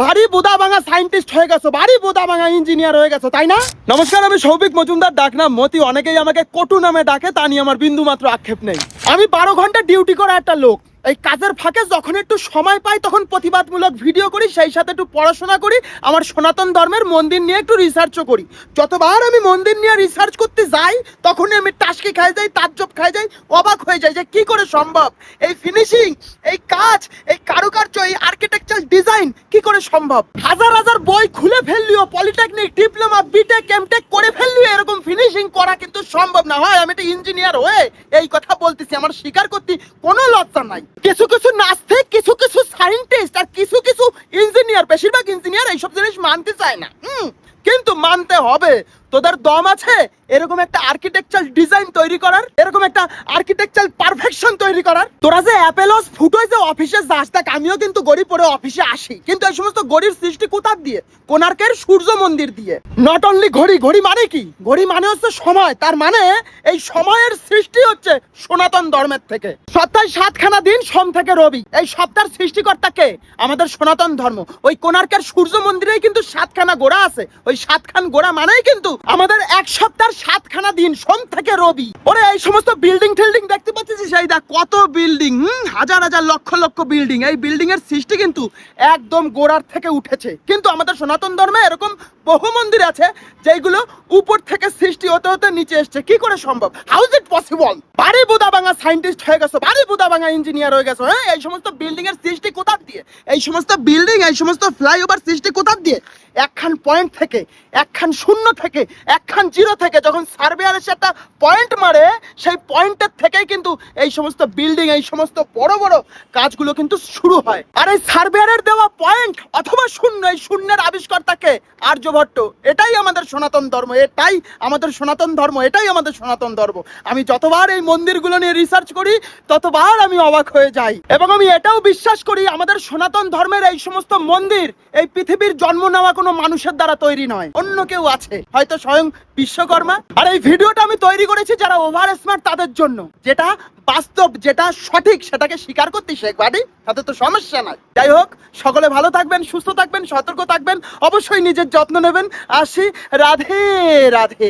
ভারী বোদা ভাঙা সায়েন্টিস্ট হয়ে গেছো, ভারী বোদা ভাঙা ইঞ্জিনিয়ার হয়ে গেছো, তাই না? নমস্কার, আমি সৌভিক মজুমদার, ডাক নাম মতি। অনেকেই আমাকে কটু নামে ডাকে, তা নিয়ে আমার বিন্দু মাত্র আক্ষেপ নেই। আমি 12 ঘন্টা ডিউটি করা একটা লোক। এই কাজের ফাঁকে যখন একটু সময় পাই তখন প্রতিবাদমূলক ভিডিও করি, সেই সাথে একটু পড়াশোনা করি, আমার সনাতন ধর্মের মন্দির নিয়ে একটু রিসার্চও করি। যতবার আমি মন্দির নিয়ে রিসার্চ করতে যাই তখনই আমি টাসকি খাই যাই, তাজ্জব খাই যাই, অবাক হয়ে যাই যে কি করে সম্ভব এই ফিনিশিং, এই কাজ, এই কারুকার্য, এই আর্কিটেকচারাল ডিজাইন কি করে সম্ভব। হাজার হাজার বই খুলে ফেললিও, পলিটেকনিক, ডিপ্লোমা, বিটেক, এমটেক করে ফেললিও এরকম ফিনিশিং করা কিন্তু সম্ভব না। হয় আমি একটা ইঞ্জিনিয়ার হয়ে এই কথা বলতেছি, আমার স্বীকার করতে কোনো লজ্জা নাই। কিছু কিছু নাস্তিক, কিছু কিছু সায়েন্টিস্ট আর কিছু কিছু ইঞ্জিনিয়ার, বেশিরভাগ ইঞ্জিনিয়ার এইসব জিনিস মানতে চায় না, কিন্তু মানতে হবে। তোদের দম আছে এরকম একটা আর্কিটেকচারাল ডিজাইন তৈরি করার, এরকম একটা আর্কিটেকচারাল পারফেকশন তৈরি করার? তোরা যে অ্যাপেলস ফুটোয় যে অফিসে যাস, দেখ আমিও কিন্তু গড়ি পরে অফিসে আসি, কিন্তু এই সমস্ত গড়ির সৃষ্টি কোথা দিয়ে? কোণার্কের সূর্য মন্দির দিয়ে। নট অনলি ঘড়ি, ঘড়ি মানে কি? ঘড়ি মানে হচ্ছে সময়। তার মানে এই সময়ের সৃষ্টি হচ্ছে সনাতন ধর্মের থেকে। সপ্তাহে 7খানা দিন, সোম থেকে রবি। এই সপ্তাহের সৃষ্টিকর্তা কে? আমাদের সনাতন ধর্ম। ওই কোণার্কের সূর্য মন্দিরেই কিন্তু 7খানা গোড়া আছে। ওই 7খান গোড়া মানেই কিন্তু আমাদের এক সপ্তাহের 7খানা দিন, সোম থেকে রবি। ওরে এই সমস্ত বিল্ডিং টিল্ডিং দেখতে পাচ্ছিস, এই দেখ কত বিল্ডিং, হাজার হাজার লক্ষ লক্ষ বিল্ডিং। এই বিল্ডিং এর সৃষ্টি কিন্তু একদম গোড়ার থেকে উঠেছে। কিন্তু আমাদের সনাতন ধর্মে এরকম বহু মন্দির আছে যেগুলো উপর থেকে সৃষ্টি হতে হতে নিচে এসছে। কি করে সম্ভব? How is it possible? ভারী বোদা ভাঙা সায়েন্টিস্ট হয়ে গেছো, ভারী বোদা ভাঙা ইঞ্জিনিয়ার হয়ে গেছো। হ্যাঁ, এই সমস্ত বিল্ডিং এর সৃষ্টি কোথা দিয়ে? এই সমস্ত বিল্ডিং, এই সমস্ত ফ্লাইওভার সৃষ্টি কোথা দিয়ে? একখান পয়েন্ট থেকে, একখান শূন্য থেকে, একখান জিরো থেকে যখন সার্ভেয়ার এসে একটা পয়েন্ট মারে, সেই পয়েন্টের থেকেই কিন্তু এই সমস্ত বিল্ডিং, এই সমস্ত বড় বড় কাজগুলো কিন্তু শুরু হয়। আর এই সার্ভেয়ারের দেওয়া পয়েন্ট অথবা শূন্য, এই শূন্যের আবিষ্কর্তাকে আর্যভট্ট। এটাই আমাদের সনাতন ধর্ম, এটাই আমাদের সনাতন ধর্ম, এটাই আমাদের সনাতন ধর্ম। আমি যতবার এই মন্দিরগুলো নিয়ে রিসার্চ করি ততবার আমি অবাক হয়ে যাই। এবং আমি এটাও বিশ্বাস করি আমাদের সনাতন ধর্মের এই সমস্ত মন্দির এই পৃথিবীর জন্ম নেওয়া কোনো মানুষের দ্বারা তৈরি নয়, অন্য কেউ আছে, হয়তো স্বয়ং বিশ্বকর্মা। আর এই ভিডিওটা আমি তৈরি করেছি যারা ওভার স্মার্ট তাদের জন্য। যেটা বাস্তব, যেটা সঠিক, সেটাকে স্বীকার করতে শেখ বাড়ি, তাতে তো সমস্যা নাই। যাই হোক, সকলে ভালো থাকবেন, সুস্থ থাকবেন, সতর্ক থাকবেন, অবশ্যই নিজের যত্ন নেবেন। আসি, রাধে রাধে।